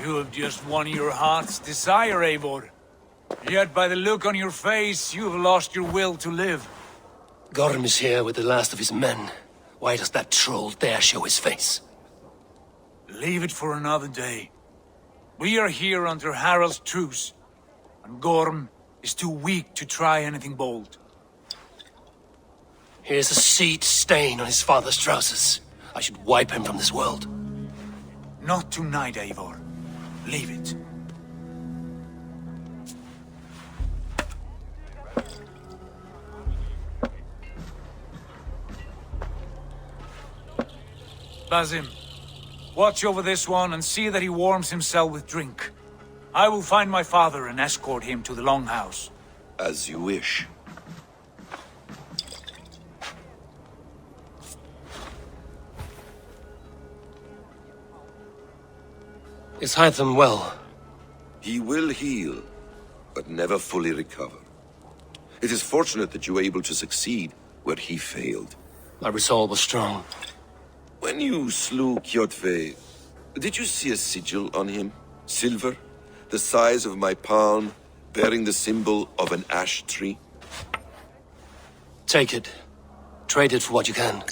You have just won your heart's desire, Eivor. Yet by the look on your face, you have lost your will to live. Gorm is here with the last of his men. Why does that troll dare show his face? Leave it for another day. We are here under Harald's truce, and Gorm is too weak to try anything bold. Here's a seed stain on his father's trousers. I should wipe him from this world. Not tonight, Eivor. Leave it. Basim, watch over this one and see that he warms himself with drink. I will find my father and escort him to the Longhouse. As you wish. Is Hytham well? He will heal, but never fully recover. It is fortunate that you were able to succeed where he failed. My resolve was strong. When you slew Kjotve, did you see a sigil on him? Silver, the size of my palm, bearing the symbol of an ash tree? Take it. Trade it for what you can.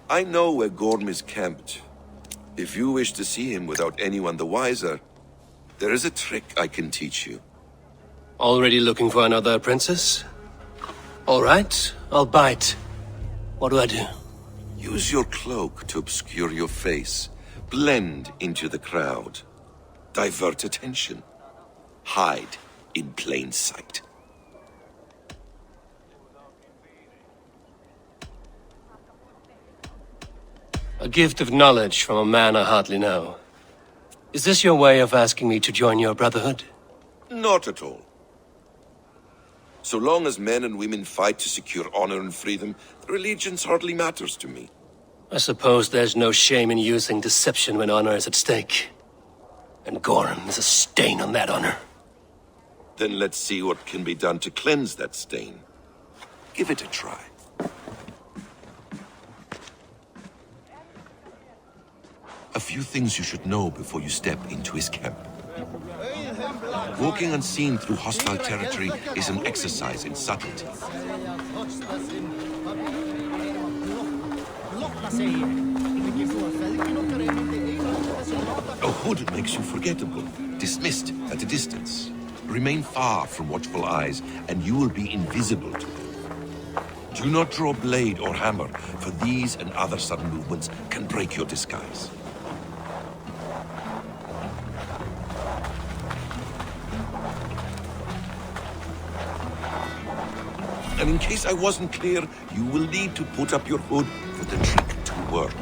I know where Gorm is camped. If you wish to see him without anyone the wiser, there is a trick I can teach you. Already looking for another princess? All right, I'll bite. What do I do? Use your cloak to obscure your face. Blend into the crowd. Divert attention. Hide in plain sight. A gift of knowledge from a man I hardly know. Is this your way of asking me to join your brotherhood? Not at all. So long as men and women fight to secure honor and freedom, their allegiance hardly matters to me. I suppose there's no shame in using deception when honor is at stake. And Gorm is a stain on that honor. Then let's see what can be done to cleanse that stain. Give it a try. A few things you should know before you step into his camp. Walking unseen through hostile territory is an exercise in subtlety. A hood makes you forgettable, dismissed at a distance. Remain far from watchful eyes, and you will be invisible to them. Do not draw blade or hammer, for these and other sudden movements can break your disguise. And in case I wasn't clear, you will need to put up your hood for the trick to work.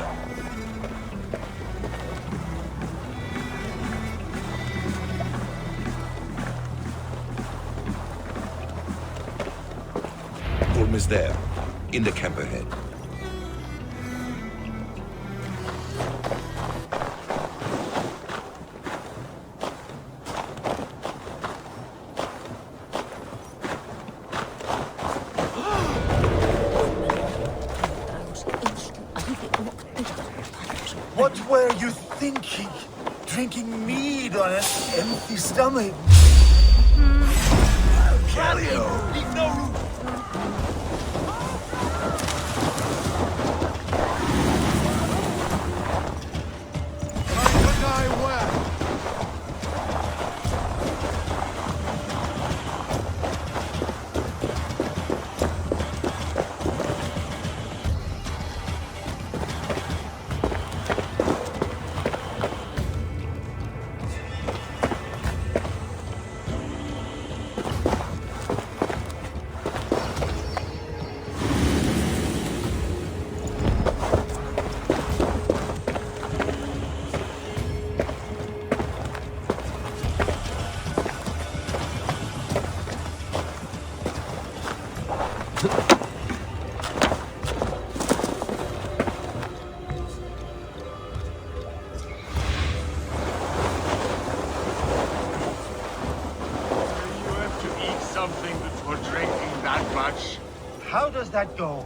Gorm is there, in the camp ahead. What were you thinking? Drinking mead on an empty stomach? Kill you! Leave no room! Find the guy where? Something before drinking that much. How does that go?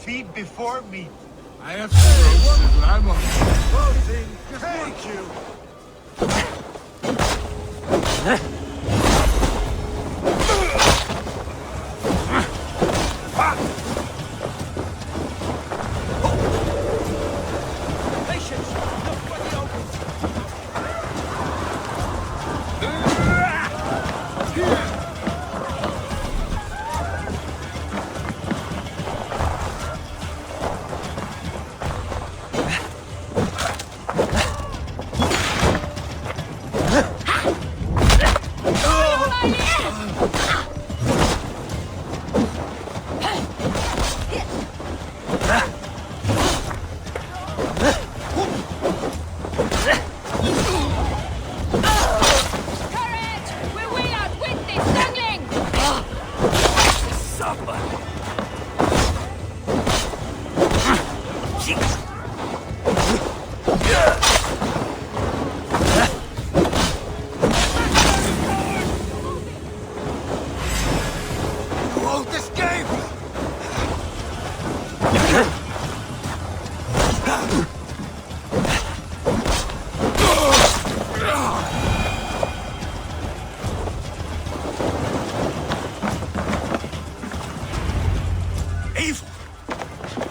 Feed before meat. I have some roasted lamb. Closing. Thank you.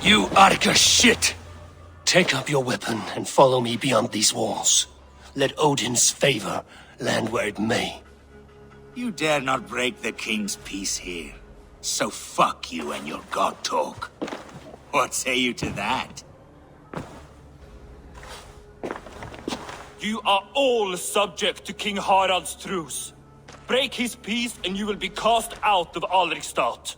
You Arca shit! Take up your weapon and follow me beyond these walls. Let Odin's favor land where it may. You dare not break the king's peace here. So fuck you and your god talk. What say you to that? You are all subject to King Harald's truce. Break his peace and you will be cast out of Alrikstad.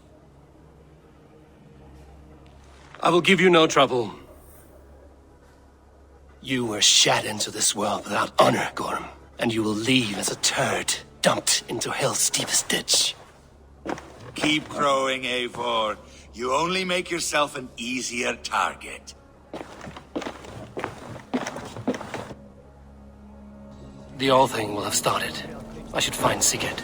I will give you no trouble. You were shat into this world without honor, Gorm, and you will leave as a turd dumped into hell's deepest ditch. Keep crowing, Eivor. You only make yourself an easier target. The All Thing will have started. I should find Sigurd.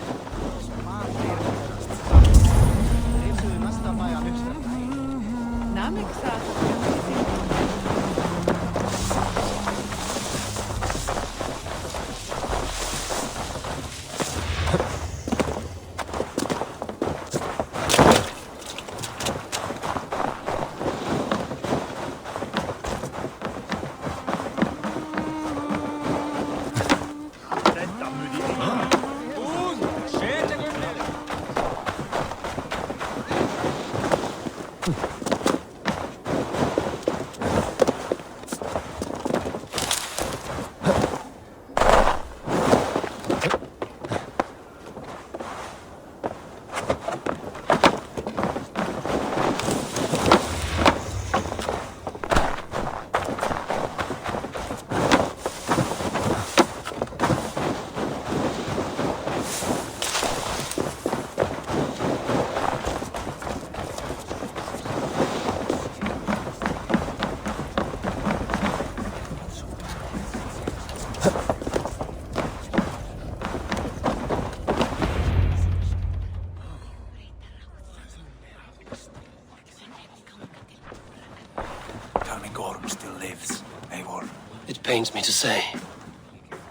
It pains me to say,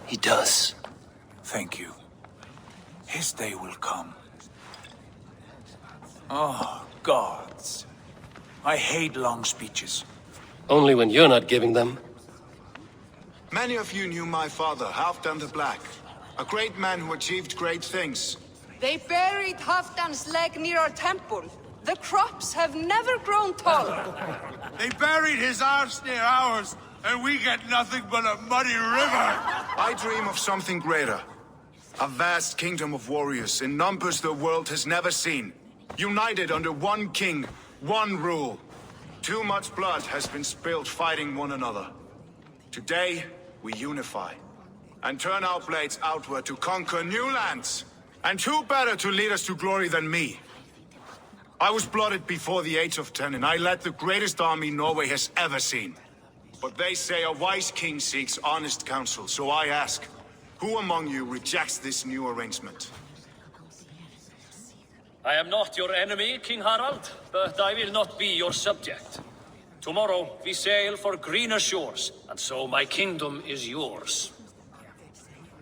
he does. Thank you. His day will come. Oh, gods. I hate long speeches. Only when you're not giving them. Many of you knew my father, Halfdan the Black. A great man who achieved great things. They buried Halfdan's leg near our temple. The crops have never grown taller. They buried his arse near ours, and we get nothing but a muddy river. I dream of something greater. A vast kingdom of warriors in numbers the world has never seen. United under one king, one rule. Too much blood has been spilled fighting one another. Today, we unify. And turn our blades outward to conquer new lands. And who better to lead us to glory than me? I was blooded before the age of 10, and I led the greatest army Norway has ever seen. But they say a wise king seeks honest counsel, so I ask, who among you rejects this new arrangement? I am not your enemy, King Harald, but I will not be your subject. Tomorrow we sail for greener shores, and so my kingdom is yours.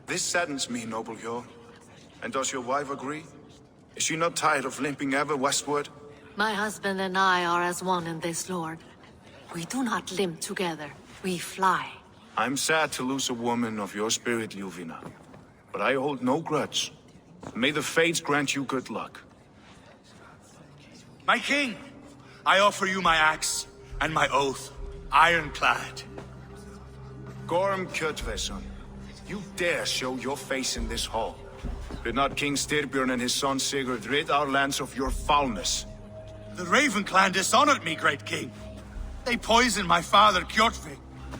This saddens me, noble Hjor. And does your wife agree? Is she not tired of limping ever westward? My husband and I are as one in this, Lord. We do not limp together. We fly. I'm sad to lose a woman of your spirit, Ljuvina. But I hold no grudge. May the fates grant you good luck. My king, I offer you my axe and my oath, ironclad. Gorm Kjotveson, you dare show your face in this hall. Did not King Styrbjörn and his son Sigurd rid our lands of your foulness? The Raven clan dishonored me, great king. They poisoned my father, Kjotve.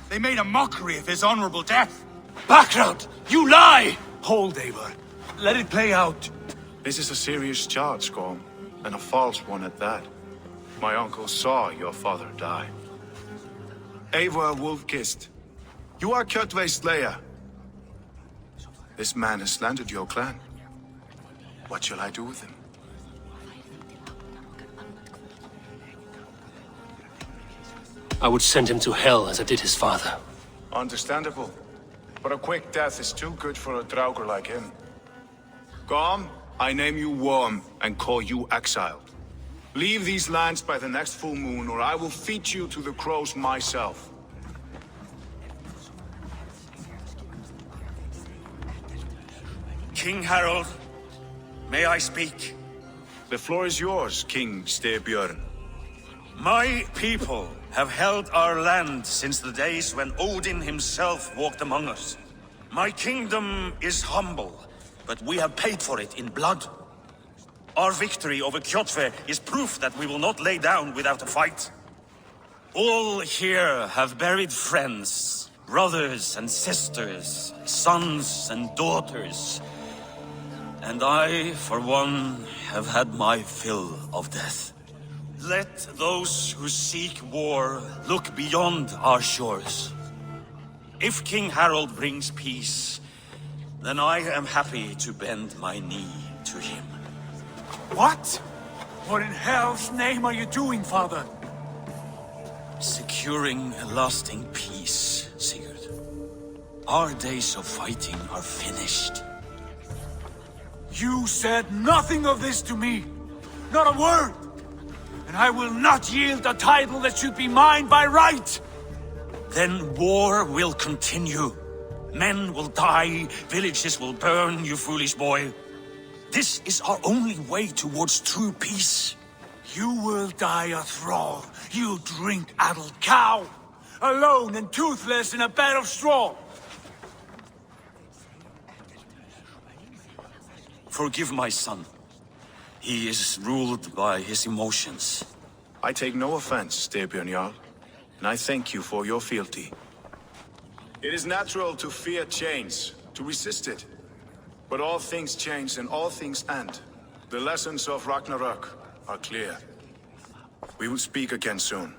They made a mockery of his honorable death. Background! You lie! Hold, Eivor. Let it play out. This is a serious charge, Gorm, and a false one at that. My uncle saw your father die. Eivor Wolf-Kissed, you are Kjotve's slayer. This man has slandered your clan. What shall I do with him? I would send him to hell as I did his father. Understandable. But a quick death is too good for a Draugr like him. Gorm, I name you Worm and call you exiled. Leave these lands by the next full moon, or I will feed you to the crows myself. King Harold, may I speak? The floor is yours, King Styrbjörn. My people have held our land since the days when Odin himself walked among us. My kingdom is humble, but we have paid for it in blood. Our victory over Kjotve is proof that we will not lay down without a fight. All here have buried friends, brothers and sisters, sons and daughters. And I, for one, have had my fill of death. Let those who seek war look beyond our shores. If King Harold brings peace, then I am happy to bend my knee to him. What? What in hell's name are you doing, father? Securing a lasting peace, Sigurd. Our days of fighting are finished. You said nothing of this to me. Not a word. And I will not yield a title that should be mine by right. Then war will continue. Men will die, villages will burn, you foolish boy. This is our only way towards true peace. You will die a thrall. You drink-addled cow. Alone and toothless in a bed of straw. Forgive my son. He is ruled by his emotions. I take no offense, Styrbjörn Jarl, and I thank you for your fealty. It is natural to fear change, to resist it. But all things change and all things end. The lessons of Ragnarok are clear. We will speak again soon.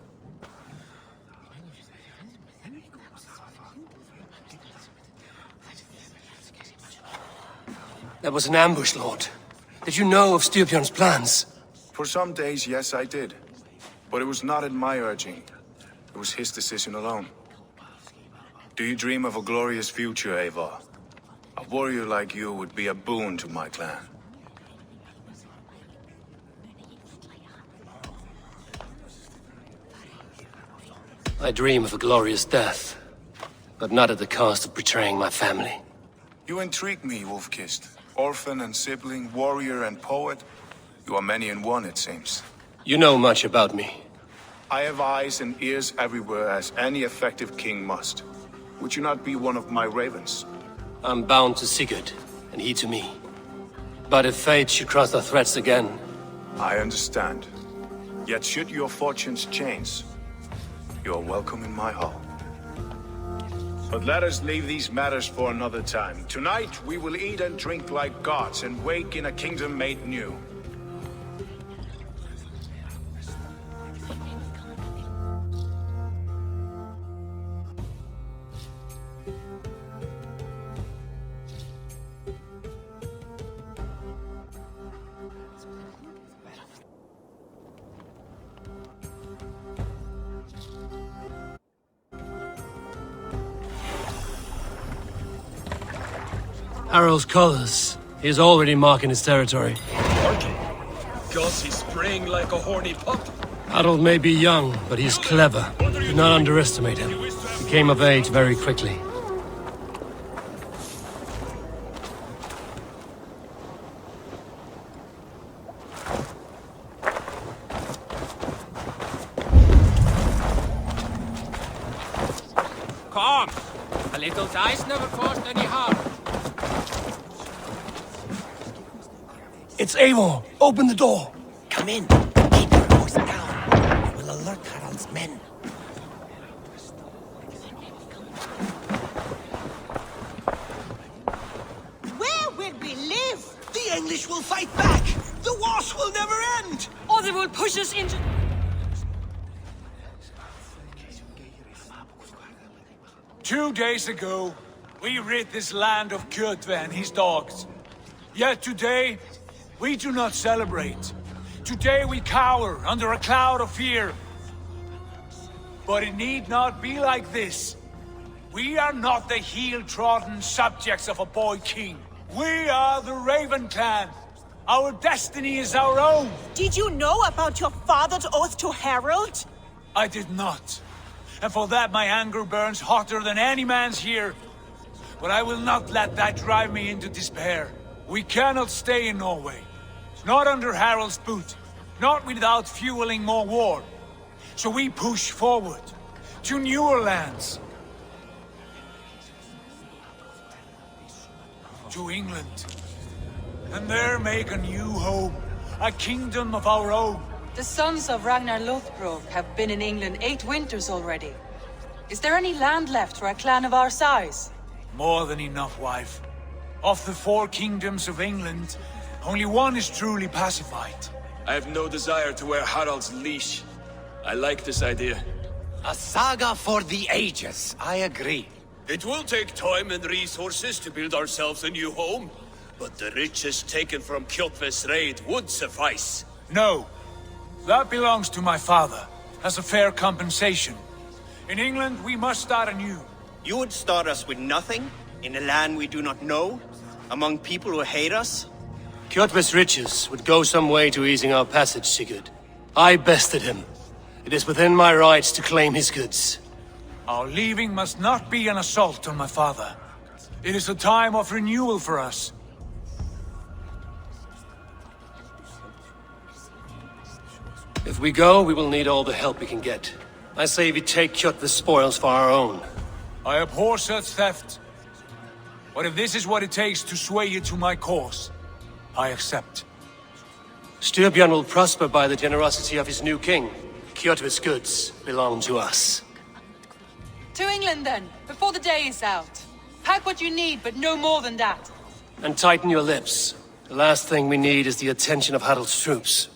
That was an ambush, Lord. Did you know of Styrbjörn's plans? For some days, yes, I did. But it was not at my urging. It was his decision alone. Do you dream of a glorious future, Eivor? A warrior like you would be a boon to my clan. I dream of a glorious death, but not at the cost of betraying my family. You intrigue me, Wolf-Kissed. Orphan and sibling, warrior and poet. You are many in one, it seems. You know much about me. I have eyes and ears everywhere, as any effective king must. Would you not be one of my ravens? I'm bound to Sigurd, and he to me. But if fate should cross our threads again... I understand. Yet should your fortunes change, you are welcome in my hall. But let us leave these matters for another time. Tonight, we will eat and drink like gods and wake in a kingdom made new. Harald's colors. He's already marking his territory. Marking? Gosh, he's spraying like a horny pup. Harold may be young, but he's clever. Do not underestimate him. He came of age very quickly. Come! A little dice never caused any harm. It's Eivor! Open the door! Come in. Keep your voice down. We will alert Harald's men. Where will we live? The English will fight back! The wars will never end! Or they will push us into... 2 days ago, we rid this land of Kjotve and his dogs. Yet today, we do not celebrate. Today we cower under a cloud of fear. But it need not be like this. We are not the heel-trodden subjects of a boy king. We are the Raven clan. Our destiny is our own. Did you know about your father's oath to Harald? I did not. And for that my anger burns hotter than any man's here. But I will not let that drive me into despair. We cannot stay in Norway. Not under Harald's boot. Not without fueling more war. So we push forward. To newer lands. To England. And there make a new home. A kingdom of our own. The sons of Ragnar Lothbrok have been in England 8 winters already. Is there any land left for a clan of our size? More than enough, wife. Of the 4 kingdoms of England, only one is truly pacified. I have no desire to wear Harald's leash. I like this idea. A saga for the ages. I agree. It will take time and resources to build ourselves a new home, but the riches taken from Kjotve's raid would suffice. No. That belongs to my father, as a fair compensation. In England, we must start anew. You would start us with nothing? In a land we do not know? Among people who hate us? Kjotve's riches would go some way to easing our passage, Sigurd. I bested him. It is within my rights to claim his goods. Our leaving must not be an assault on my father. It is a time of renewal for us. If we go, we will need all the help we can get. I say we take Kjotve's spoils for our own. I abhor such theft. But if this is what it takes to sway you to my cause, I accept. Styrbjörn will prosper by the generosity of his new king. Kjotve's goods belong to us. To England then, before the day is out. Pack what you need, but no more than that. And tighten your lips. The last thing we need is the attention of Harald's troops.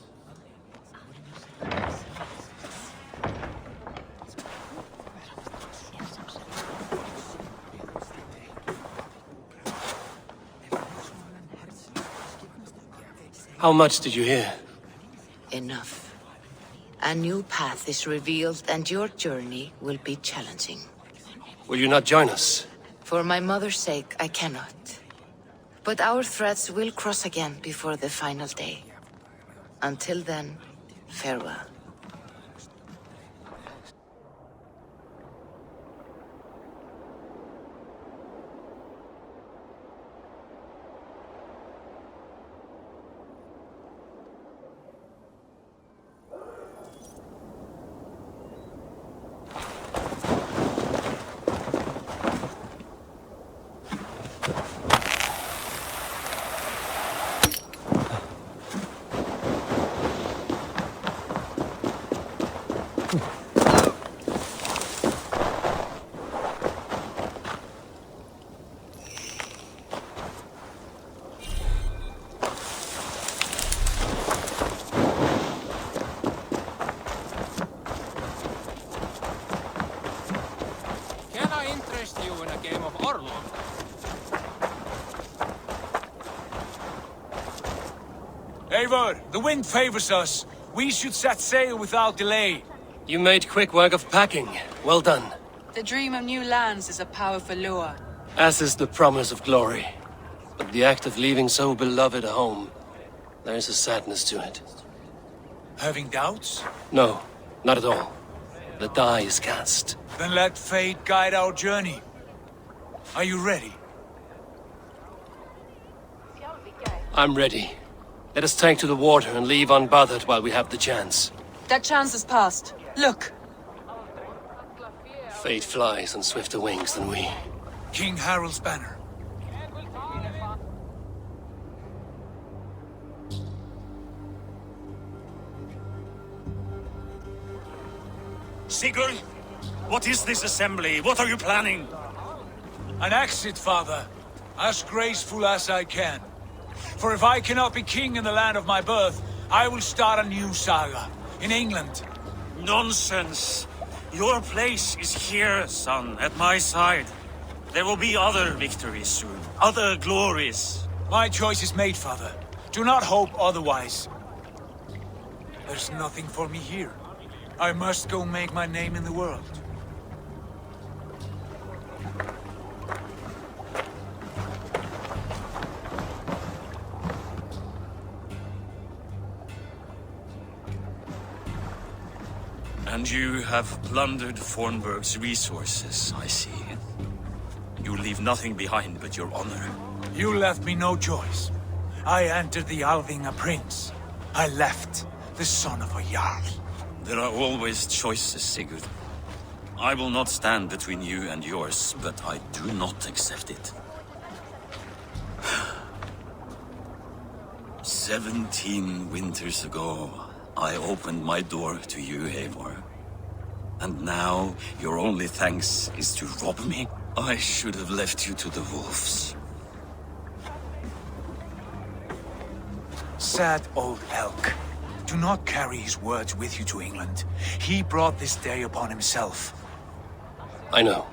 How much did you hear? Enough. A new path is revealed and your journey will be challenging. Will you not join us? For my mother's sake, I cannot. But our threads will cross again before the final day. Until then, farewell. Eivor, the wind favors us. We should set sail without delay. You made quick work of packing. Well done. The dream of new lands is a powerful lure. As is the promise of glory. But the act of leaving so beloved a home, there is a sadness to it. Having doubts? No, not at all. The die is cast. Then let fate guide our journey. Are you ready? I'm ready. Let us take to the water and leave unbothered while we have the chance. That chance is past. Look! Fate flies on swifter wings than we. King Harald's banner. Sigurd, what is this assembly? What are you planning? An exit, father. As graceful as I can. For if I cannot be king in the land of my birth, I will start a new saga. In England. Nonsense. Your place is here, son, at my side. There will be other victories soon. Other glories. My choice is made, father. Do not hope otherwise. There's nothing for me here. I must go make my name in the world. And you have plundered Fornburg's resources, I see. You leave nothing behind but your honor. You left me no choice. I entered the Alving a prince. I left the son of a Jarl. There are always choices, Sigurd. I will not stand between you and yours, but I do not accept it. 17 winters ago, I opened my door to you, Eivor. And now, your only thanks is to rob me? I should have left you to the wolves. Sad old elk. Do not carry his words with you to England. He brought this day upon himself. I know.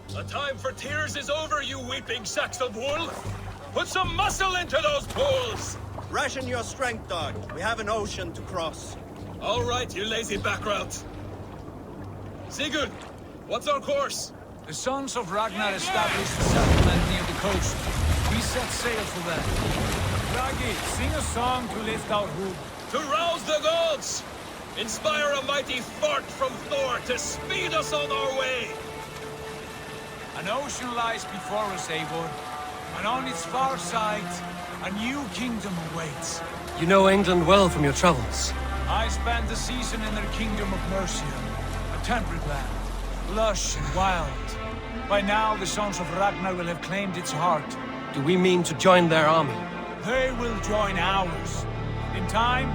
The time for tears is over, you weeping sacks of wool! Put some muscle into those pools! Ration your strength, dog. We have an ocean to cross. All right, you lazy backrout. Sigurd, what's our course? The sons of Ragnar established a settlement near the coast. We set sail for them. Ragi, sing a song to lift our hood. To rouse the gods! Inspire a mighty fart from Thor to speed us on our way! An ocean lies before us, Eivor. And on its far side, a new kingdom awaits. You know England well from your travels. I spent the season in their kingdom of Mercia. A temperate land, lush and wild. By now, the sons of Ragnar will have claimed its heart. Do we mean to join their army? They will join ours. In time,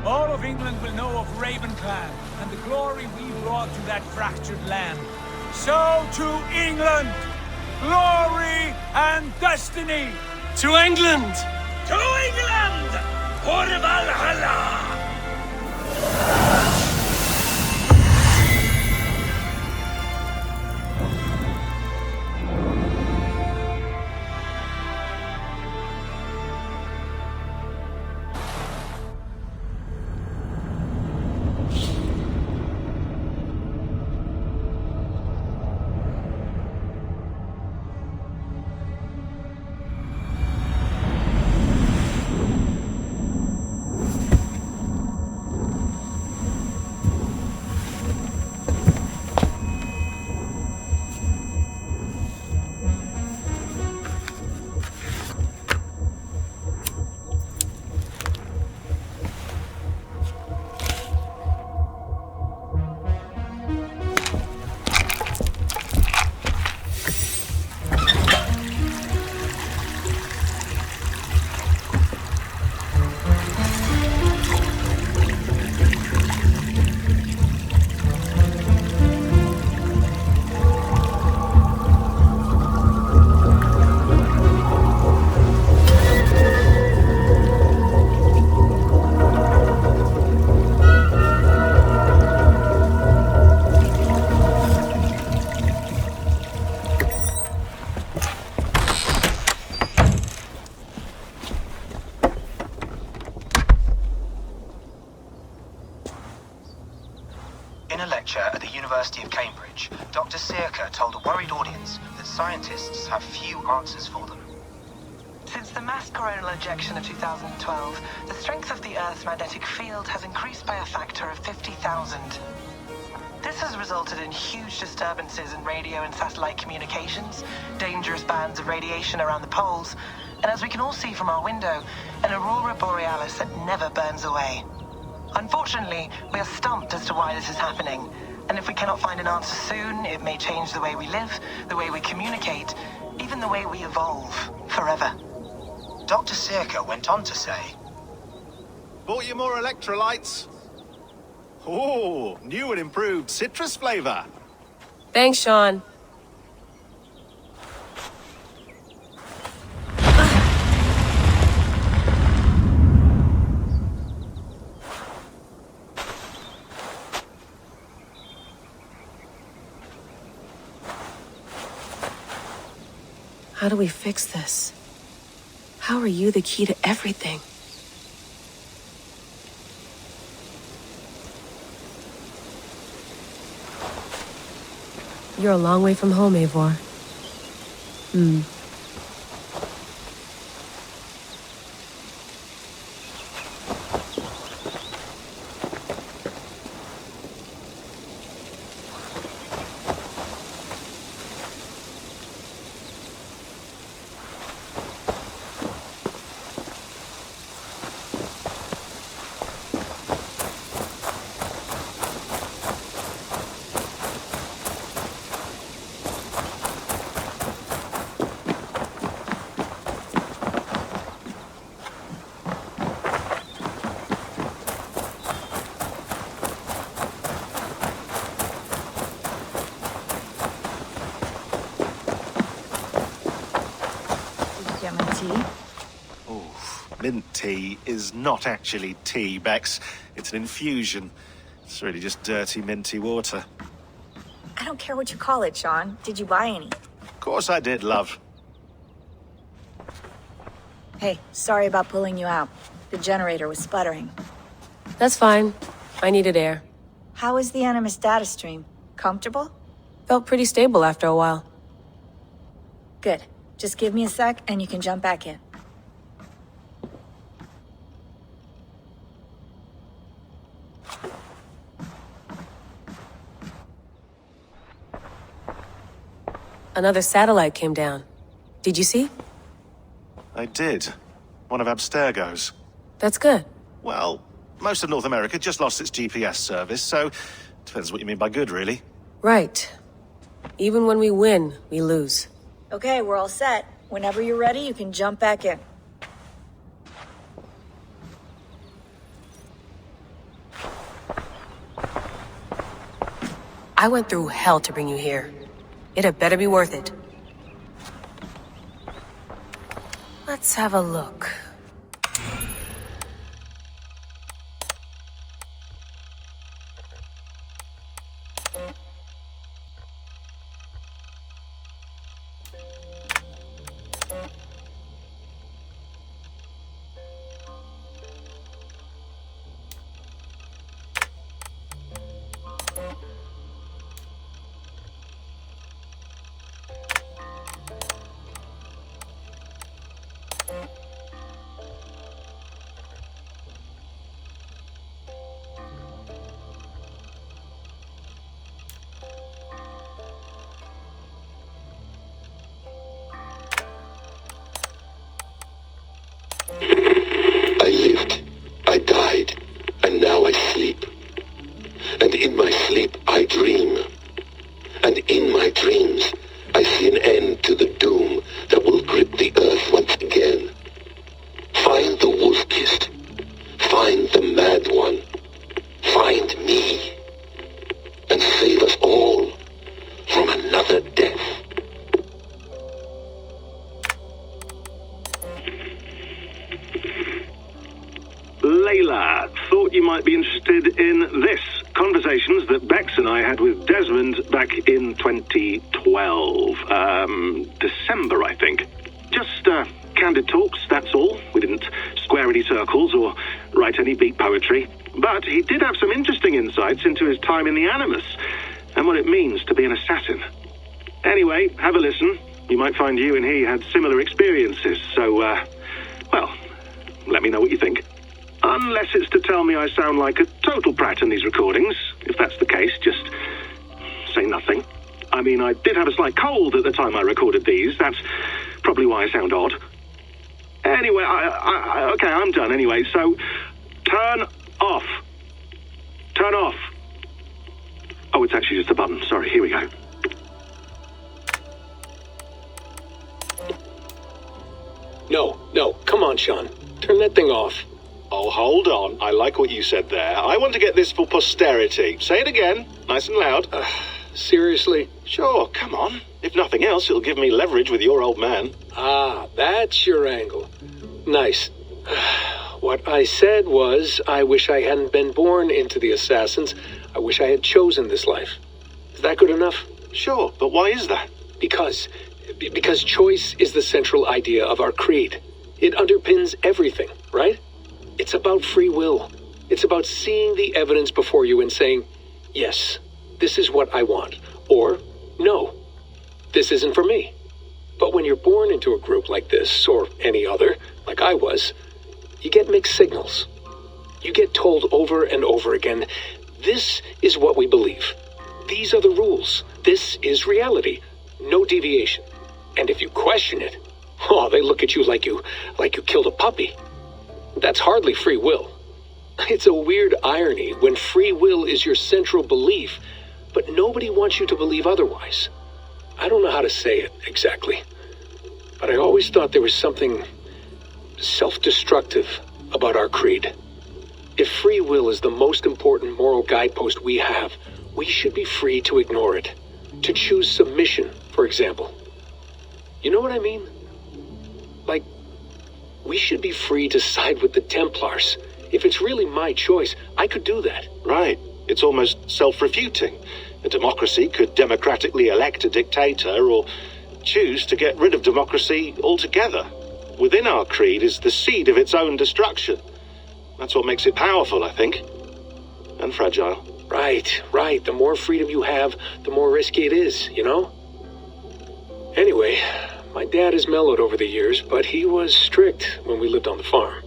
all of England will know of Raven Clan and the glory we brought to that fractured land. So to England! Glory and destiny! To England! To England! For Valhalla! a lecture at the University of Cambridge, Dr. Sigurd told a worried audience that scientists have few answers for them. Since the mass coronal ejection of 2012, the strength of the Earth's magnetic field has increased by a factor of 50,000. This has resulted in huge disturbances in radio and satellite communications, dangerous bands of radiation around the poles, and as we can all see from our window, an aurora borealis that never burns away. Unfortunately, we are stumped as to why this is happening, and if we cannot find an answer soon, it may change the way we live, the way we communicate, even the way we evolve, forever. Dr. Sigurd went on to say, Bought you more electrolytes? Oh, new and improved citrus flavor. Thanks, Sean. How do we fix this? How are you the key to everything? You're a long way from home, Eivor. Mint tea is not actually tea, Bex. It's an infusion. It's really just dirty, minty water. I don't care what you call it, Sean. Did you buy any? Of course I did, love. Hey, sorry about pulling you out. The generator was sputtering. That's fine. I needed air. How is the Animus data stream? Comfortable? Felt pretty stable after a while. Good. Just give me a sec and you can jump back in. Another satellite came down. Did you see? I did. One of Abstergo's. That's good. Well, most of North America just lost its GPS service, so depends what you mean by good, really. Right. Even when we win, we lose. Okay, we're all set. Whenever you're ready, you can jump back in. I went through hell to bring you here. It had better be worth it. Let's have a look. I lived, I died, and now I sleep. And in my sleep I dream. And in my dreams I see an end to the doom that will grip the earth once again. Find the wolf-kissed. Find the mad one. Find me. And save us all from another death. Layla, thought you might be interested in this. Conversations that Bex and I had with Desmond back in 2012. December, I think. Just candid talks, that's all. We didn't square any circles or write any beat poetry. but he did have some interesting insights into his time in the Animus and what it means to be an assassin. Anyway, have a listen. You might find you and he had similar experiences, so, well, let me know what you think. Unless it's to tell me I sound like a total prat in these recordings. If that's the case, just say nothing. I mean, I did have a slight cold at the time I recorded these. That's probably why I sound odd. Anyway, okay, I'm done anyway, so turn off. Turn off. Oh, it's actually just a button. Sorry, here we go. No, come on, Sean. Turn that thing off. Oh, hold on. I like what you said there. I want to get this for posterity. Say it again, nice and loud. Seriously? Sure, come on. If nothing else, it'll give me leverage with your old man. Ah, that's your angle. Nice. What I said was, I wish I hadn't been born into the Assassins. I wish I had chosen this life. Is that good enough? Sure, but why is that? Because choice is the central idea of our creed. It underpins everything, right? It's about free will. It's about seeing the evidence before you and saying, yes, this is what I want. Or, no, this isn't for me. But when you're born into a group like this, or any other, like I was, you get mixed signals. You get told over and over again, this is what we believe. These are the rules. This is reality. No deviation. And if you question it, oh, they look at you like you killed a puppy. That's hardly free will. It's a weird irony when free will is your central belief, but nobody wants you to believe otherwise. I don't know how to say it exactly, but I always thought there was something self-destructive about our creed. If free will is the most important moral guidepost we have, we should be free to ignore it. To choose submission, for example. You know what I mean? Like, we should be free to side with the Templars. If it's really my choice, I could do that. Right. It's almost self-refuting. A democracy could democratically elect a dictator or choose to get rid of democracy altogether. Within our creed is the seed of its own destruction. That's what makes it powerful, I think. And fragile. Right. The more freedom you have, the more risky it is, you know? Anyway, my dad has mellowed over the years, but he was strict when we lived on the farm.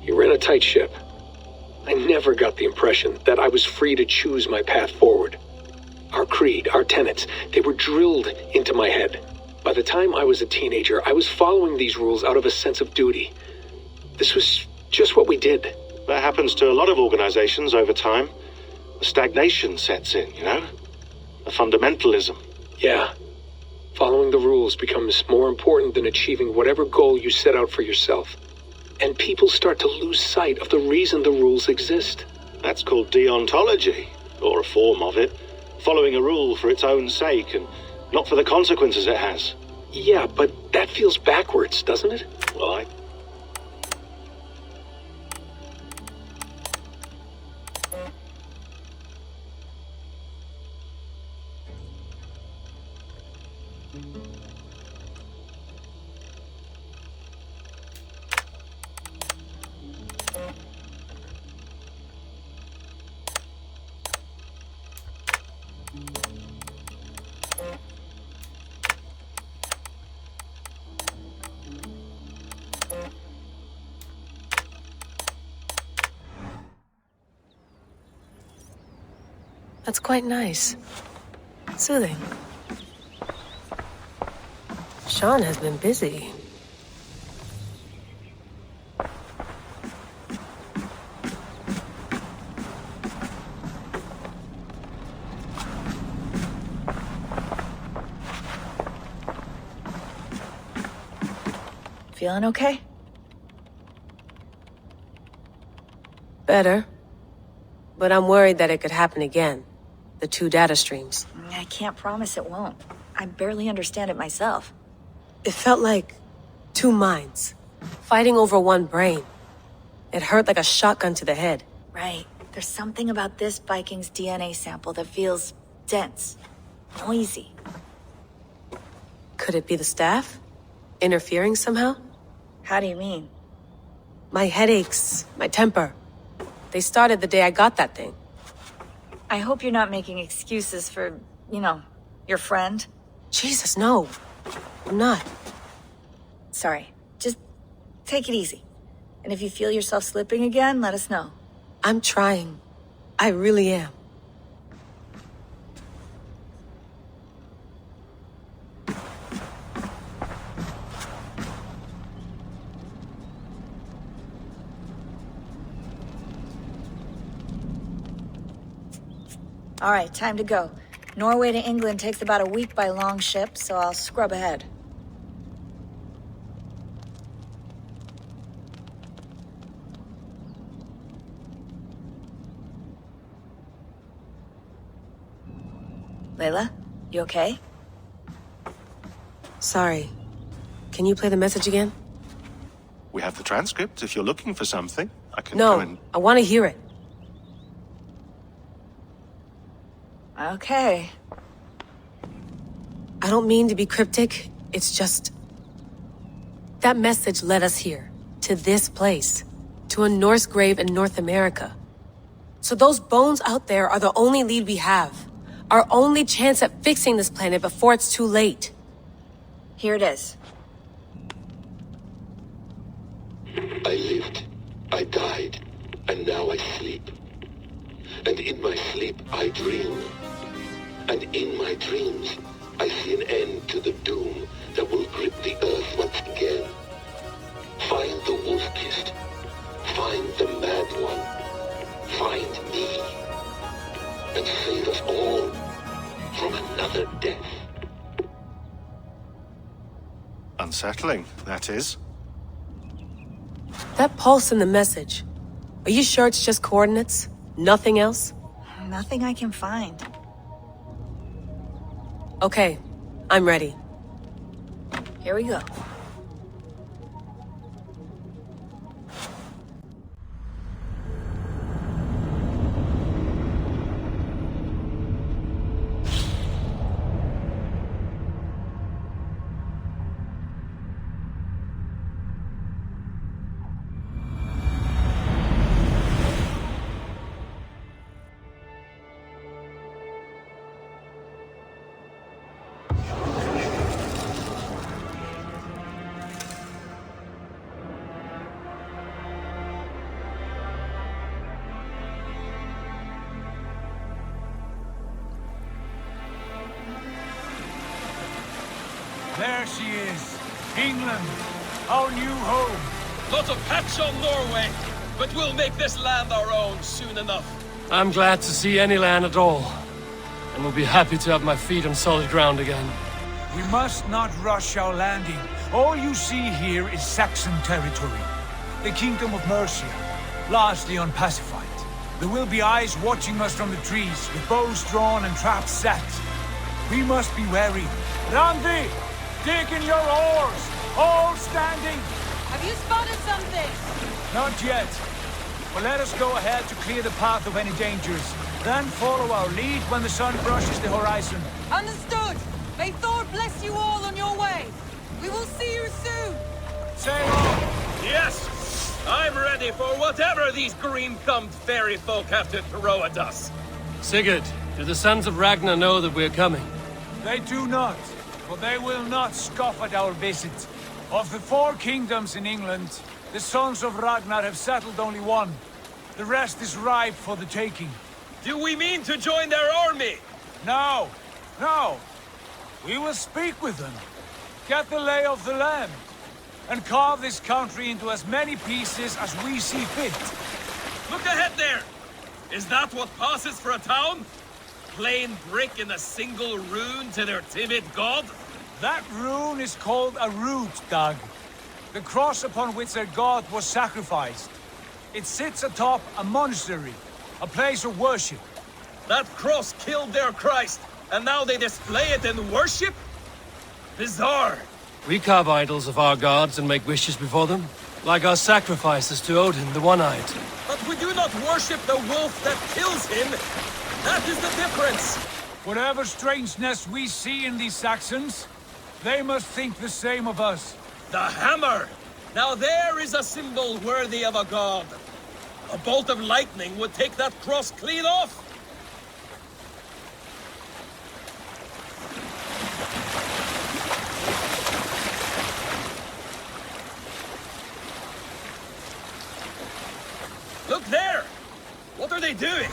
He ran a tight ship. I never got the impression that I was free to choose my path forward. Our creed, our tenets, they were drilled into my head. By the time I was a teenager, I was following these rules out of a sense of duty. This was just what we did. That happens to a lot of organizations over time. A stagnation sets in, you know? A fundamentalism. Yeah. Following the rules becomes more important than achieving whatever goal you set out for yourself. And people start to lose sight of the reason the rules exist. That's called deontology, or a form of it. Following a rule for its own sake and not for the consequences it has. Yeah, but that feels backwards, doesn't it? Well, That's quite nice. Soothing. Sean has been busy. Feeling okay? Better. But I'm worried that it could happen again. The 2 data streams. I can't promise it won't. I barely understand it myself. It felt like 2 minds, fighting over 1 brain. It hurt like a shotgun to the head. Right. There's something about this Viking's DNA sample that feels dense, noisy. Could it be the staff? Interfering somehow? How do you mean? My headaches, my temper. They started the day I got that thing. I hope you're not making excuses for, you know, your friend. Jesus, no. I'm not. Sorry. Just take it easy. And if you feel yourself slipping again, let us know. I'm trying. I really am. All right, time to go. Norway to England takes about a week by long ship, so I'll scrub ahead. Layla, you okay? Sorry. Can you play the message again? We have the transcript. If you're looking for something, I can go and... No, I want to hear it. Okay. I don't mean to be cryptic. It's just... That message led us here. To this place. To a Norse grave in North America. So those bones out there are the only lead we have. Our only chance at fixing this planet before it's too late. Here it is. I lived, I died, and now I sleep. And in my sleep I dream. And in my dreams I see an end to the doom that will grip the earth once again. Find the wolf-kissed. Find the mad one. Find me. And save us all from another death. Unsettling, that is. That pulse in the message. Are you sure it's just coordinates? Nothing else? Nothing I can find. Okay, I'm ready. Here we go. There she is. England, our new home. Not a patch on Norway, but we'll make this land our own soon enough. I'm glad to see any land at all, and will be happy to have my feet on solid ground again. We must not rush our landing. All you see here is Saxon territory. The Kingdom of Mercia, largely unpacified. There will be eyes watching us from the trees, with bows drawn and traps set. We must be wary. Randi! Dig in your oars! All standing! Have you spotted something? Not yet. But let us go ahead to clear the path of any dangers. Then follow our lead when the sun brushes the horizon. Understood! May Thor bless you all on your way! We will see you soon! Sail on! Yes! I'm ready for whatever these green-thumbed fairy folk have to throw at us. Sigurd, do the sons of Ragnar know that we're coming? They do not, but they will not scoff at our visit. Of the 4 kingdoms in England, the sons of Ragnar have settled only one. The rest is ripe for the taking. Do we mean to join their army? No, no. We will speak with them, get the lay of the land, and carve this country into as many pieces as we see fit. Look ahead there! Is that what passes for a town? Plain brick in a single rune to their timid god? That rune is called a root, Doug. The cross upon which their god was sacrificed. It sits atop a monastery, a place of worship. That cross killed their Christ, and now they display it in worship? Bizarre. We carve idols of our gods and make wishes before them, like our sacrifices to Odin, the One-Eyed. But we do not worship the wolf that kills him. That is the difference. Whatever strangeness we see in these Saxons, they must think the same of us. The hammer! Now there is a symbol worthy of a god. A bolt of lightning would take that cross clean off! Look there! What are they doing?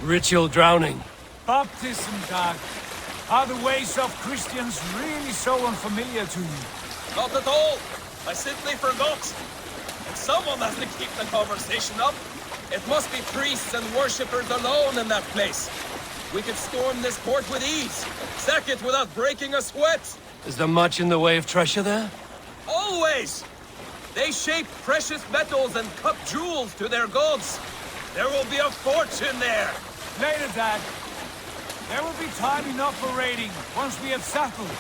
Ritual drowning. Baptism, Dag. Are the ways of Christians really so unfamiliar to you? Not at all. I simply forgot. And someone has to keep the conversation up. It must be priests and worshippers alone in that place. We could storm this port with ease. Sack it without breaking a sweat. Is there much in the way of treasure there? Always! They shape precious metals and cut jewels to their gods. There will be a fortune there. Later, Dad. There will be time enough for raiding once we have settled.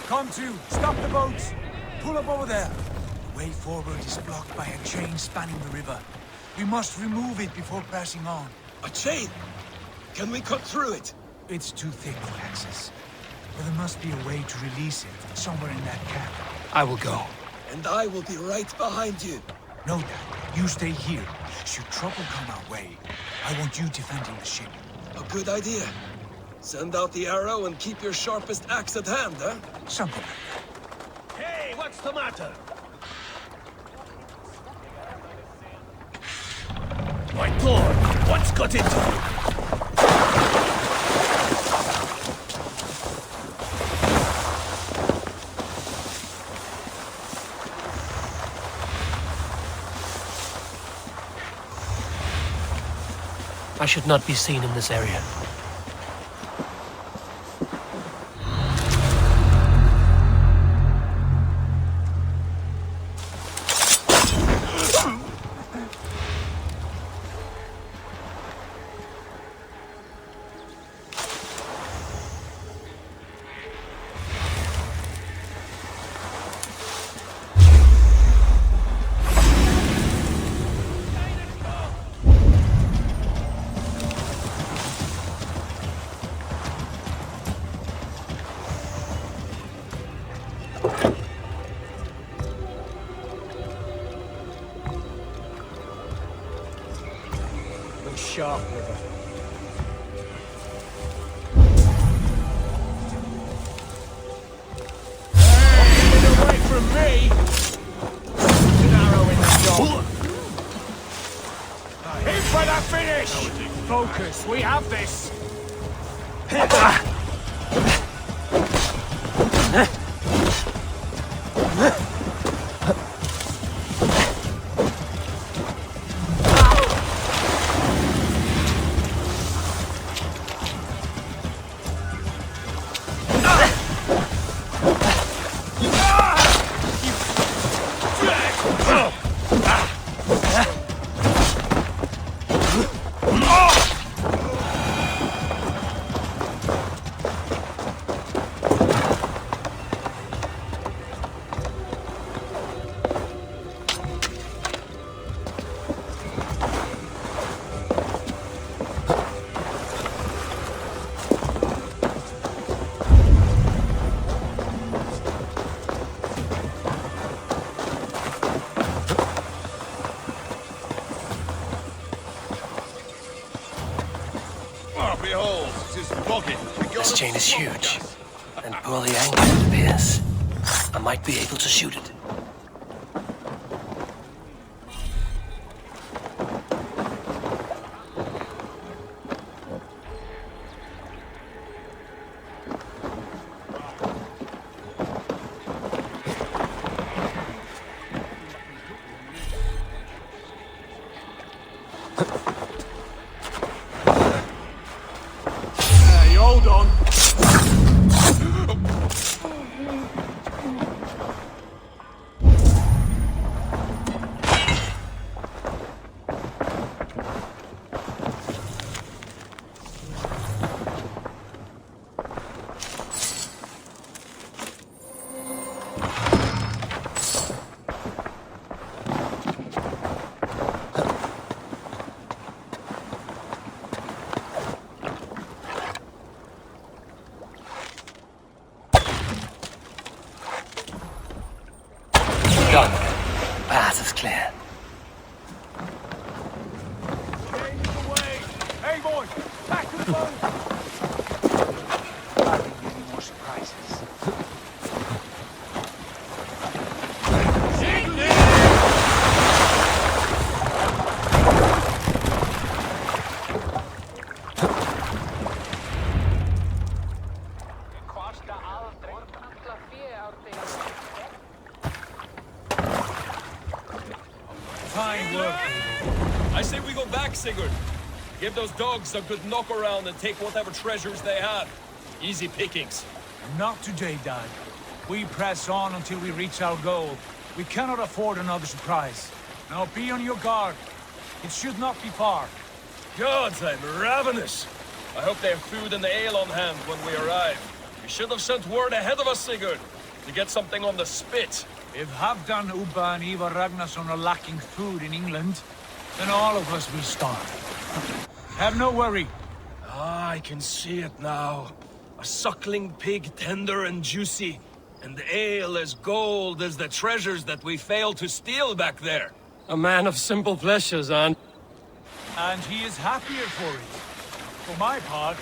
Come to, stop the boats. Pull up over there. The way forward is blocked by a chain spanning the river. We must remove it before passing on. A chain? Can we cut through it? It's too thick for access. But there must be a way to release it somewhere in that camp. I will go. And I will be right behind you. No, Dad. You stay here. Should trouble come our way, I want you defending the ship. A good idea. Send out the arrow and keep your sharpest axe at hand, huh? Something. Hey, what's the matter? My lord, what's got into you? I should not be seen in this area. Sharp river. Get away from me! An arrow in the dog. Aim for the finish! Focus, we have this! This chain is huge, and poorly angled it appears. I might be able to shoot it. Hold on. Eivor! Back to the boat! Any more surprises? Fine work. I say we go back, Sigurd. Give those dogs a good knock around and take whatever treasures they have. Easy pickings. Not today, Dad. We press on until we reach our goal. We cannot afford another surprise. Now be on your guard. It should not be far. Gods, I'm ravenous. I hope they have food and ale on hand when we arrive. You should have sent word ahead of us, Sigurd, to get something on the spit. If Halfdan, Ubba and Ivar Ragnarsson are lacking food in England, then all of us will starve. Have no worry. Ah, I can see it now. A suckling pig, tender and juicy, and ale as gold as the treasures that we failed to steal back there. A man of simple pleasures, and he is happier for it. For my part,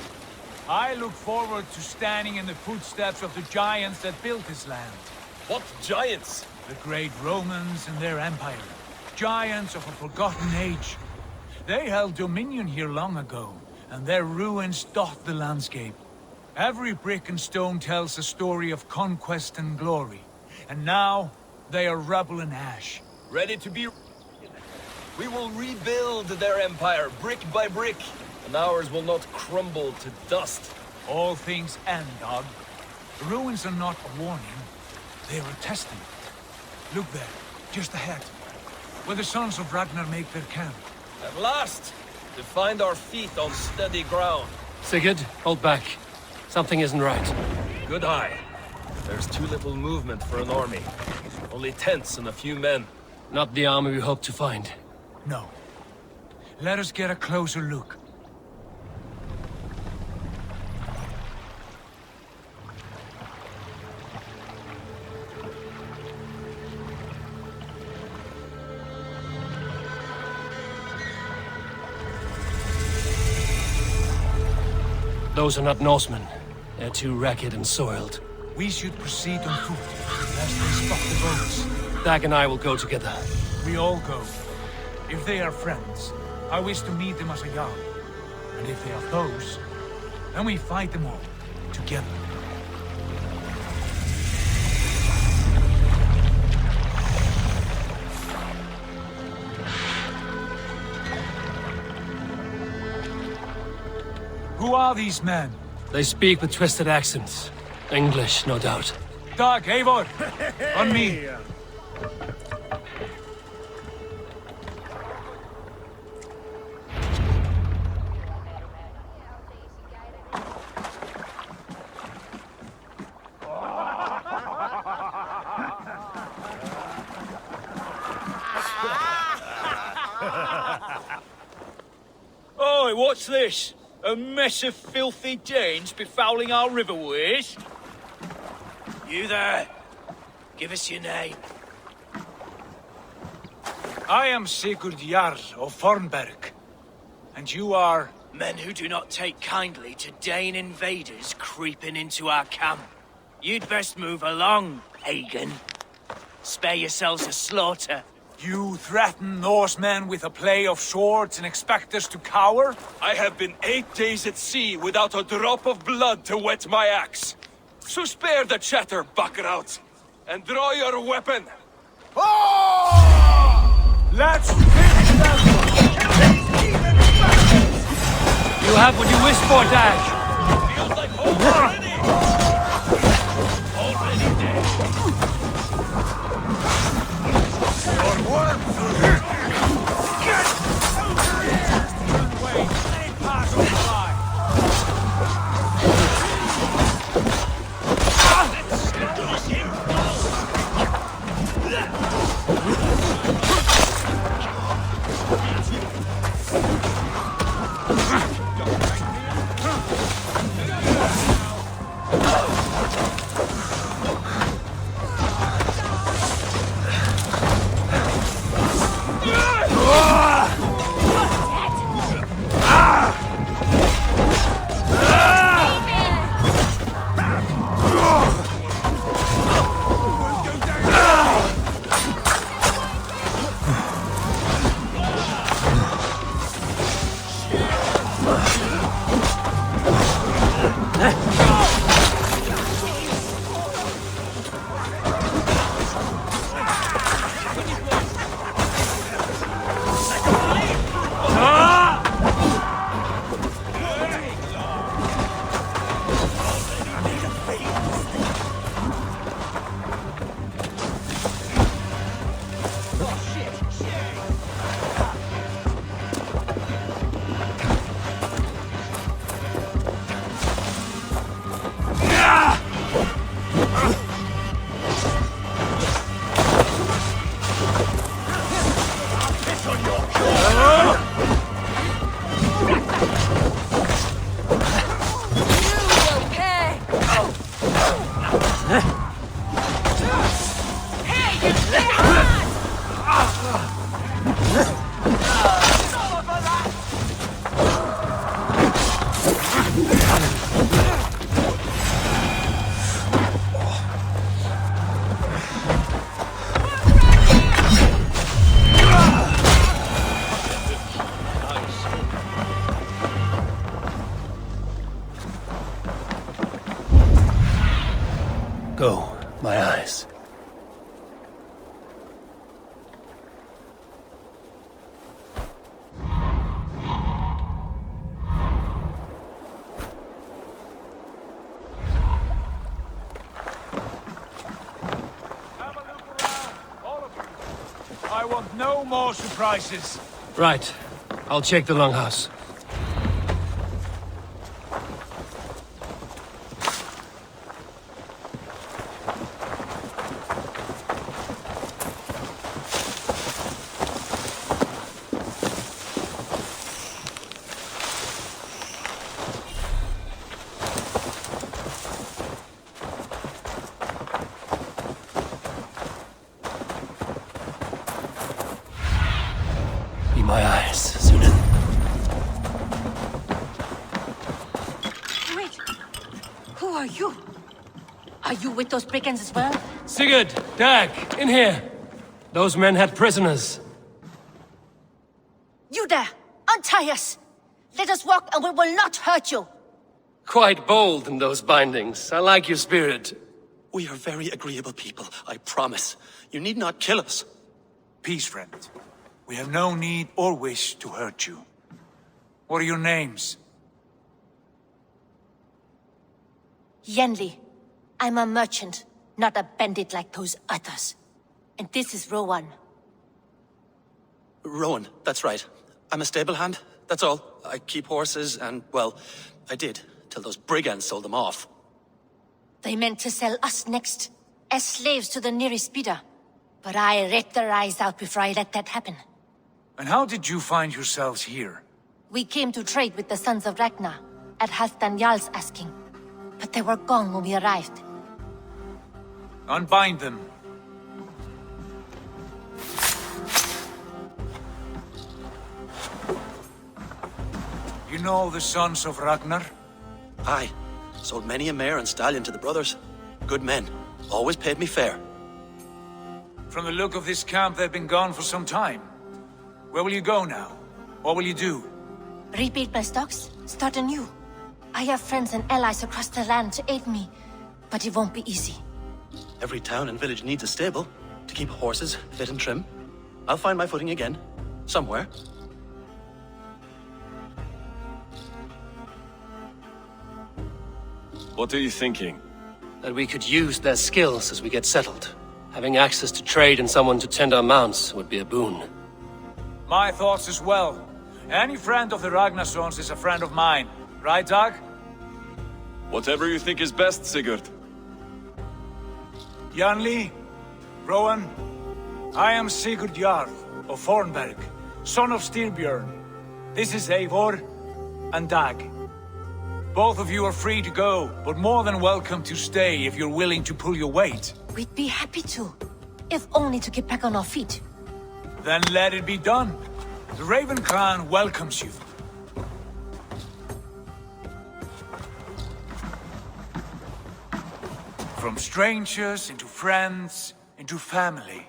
I look forward to standing in the footsteps of the giants that built this land. What giants? The great Romans and their empire. Giants of a forgotten age. They held dominion here long ago, and their ruins dot the landscape. Every brick and stone tells a story of conquest and glory. And now, they are rubble and ash. Ready to be... We will rebuild their empire, brick by brick, and ours will not crumble to dust. All things end, dog. The ruins are not a warning. They are a testament. Look there, just ahead, where the sons of Ragnar make their camp. At last, to find our feet on steady ground. Sigurd, hold back. Something isn't right. Good eye. There's too little movement for an army. Only tents and a few men. Not the army we hoped to find. No. Let us get a closer look. Those are not Norsemen. They're too ragged and soiled. We should proceed on foot, lest they spot the boats. Dag and I will go together. We all go. If they are friends, I wish to meet them as a Jarl. And if they are foes, then we fight them all, together. Who are these men? They speak with twisted accents. English, no doubt. Dag, Eivor! On me! Oi, what's this? A mess of filthy Danes befouling our riverways? You there. Give us your name. I am Sigurd Jarl of Fornberg. And you are... Men who do not take kindly to Dane invaders creeping into our camp. You'd best move along, pagan. Spare yourselves a slaughter. You threaten Norsemen with a play of swords and expect us to cower? I have been 8 days at sea without a drop of blood to wet my axe. So spare the chatter, buckerout, and draw your weapon. Oh! Let's finish them! You have what you wish for, Dag. Feels like home already. Already dead. Go, my eyes. I want no more surprises. Right. I'll check the longhouse. Be my eyes, Sigurd. Wait! Who are you? Are you with those brigands as well? Sigurd! Dag! In here! Those men had prisoners. You there! Untie us! Let us walk and we will not hurt you! Quite bold in those bindings. I like your spirit. We are very agreeable people, I promise. You need not kill us. Peace, friend. We have no need or wish to hurt you. What are your names? Yenli. I'm a merchant, not a bandit like those others. And this is Rowan. Rowan, that's right. I'm a stable hand, that's all. I keep horses and, well, I did, till those brigands sold them off. They meant to sell us next, as slaves to the nearest bidder. But I ripped their eyes out before I let that happen. And how did you find yourselves here? We came to trade with the Sons of Ragnar, at Halfdan Jarl's asking. But they were gone when we arrived. Unbind them. You know the Sons of Ragnar? Aye. Sold many a mare and stallion to the brothers. Good men. Always paid me fair. From the look of this camp, they've been gone for some time. Where will you go now? What will you do? Rebuild my stocks, start anew. I have friends and allies across the land to aid me, but it won't be easy. Every town and village needs a stable to keep horses fit and trim. I'll find my footing again, somewhere. What are you thinking? That we could use their skills as we get settled. Having access to trade and someone to tend our mounts would be a boon. My thoughts as well. Any friend of the Ragnarsons is a friend of mine. Right, Dag? Whatever you think is best, Sigurd. Janli, Rowan, I am Sigurd Jarl of Fornberg, son of Styrbjörn. This is Eivor and Dag. Both of you are free to go, but more than welcome to stay if you're willing to pull your weight. We'd be happy to, if only to get back on our feet. Then let it be done. The Raven clan welcomes you. From strangers into friends, into family.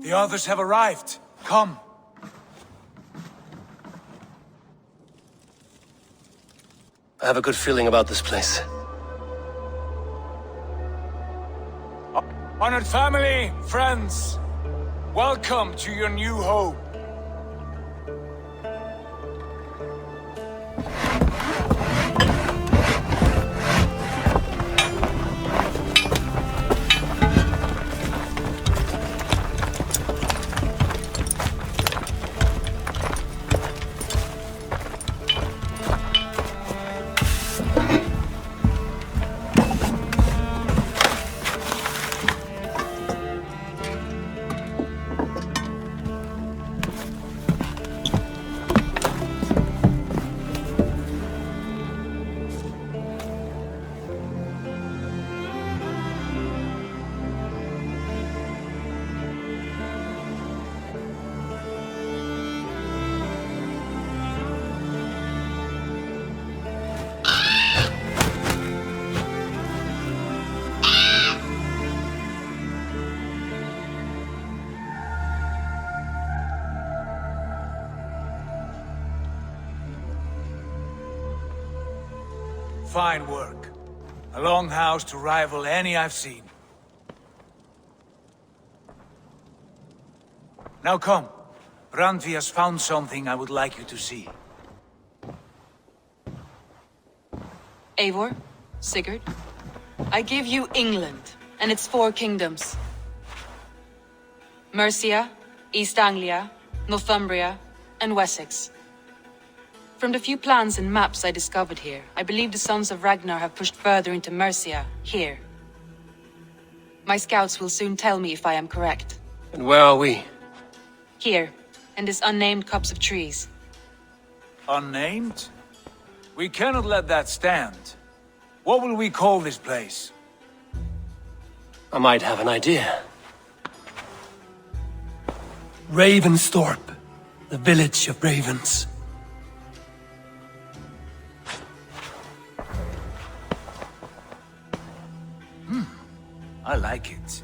The others have arrived. Come. I have a good feeling about this place. Honored family, friends, welcome to your new home. Fine work. A longhouse to rival any I've seen. Now come. Randvi has found something I would like you to see. Eivor, Sigurd, I give you England and its 4 kingdoms. Mercia, East Anglia, Northumbria, and Wessex. From the few plans and maps I discovered here, I believe the Sons of Ragnar have pushed further into Mercia, here. My scouts will soon tell me if I am correct. And where are we? Here, in this unnamed copse of trees. Unnamed? We cannot let that stand. What will we call this place? I might have an idea. Ravensthorpe, the village of ravens. I like it.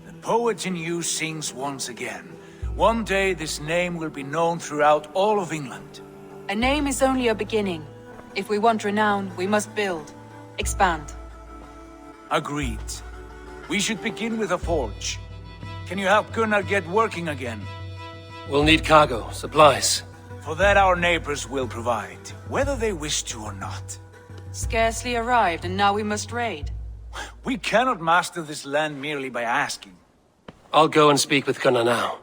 The poet in you sings once again. One day this name will be known throughout all of England. A name is only a beginning. If we want renown, we must build, expand. Agreed. We should begin with a forge. Can you help Gunnar get working again? We'll need cargo, supplies. For that our neighbors will provide, whether they wish to or not. Scarcely arrived, and now we must raid. We cannot master this land merely by asking. I'll go and speak with Gunnar now.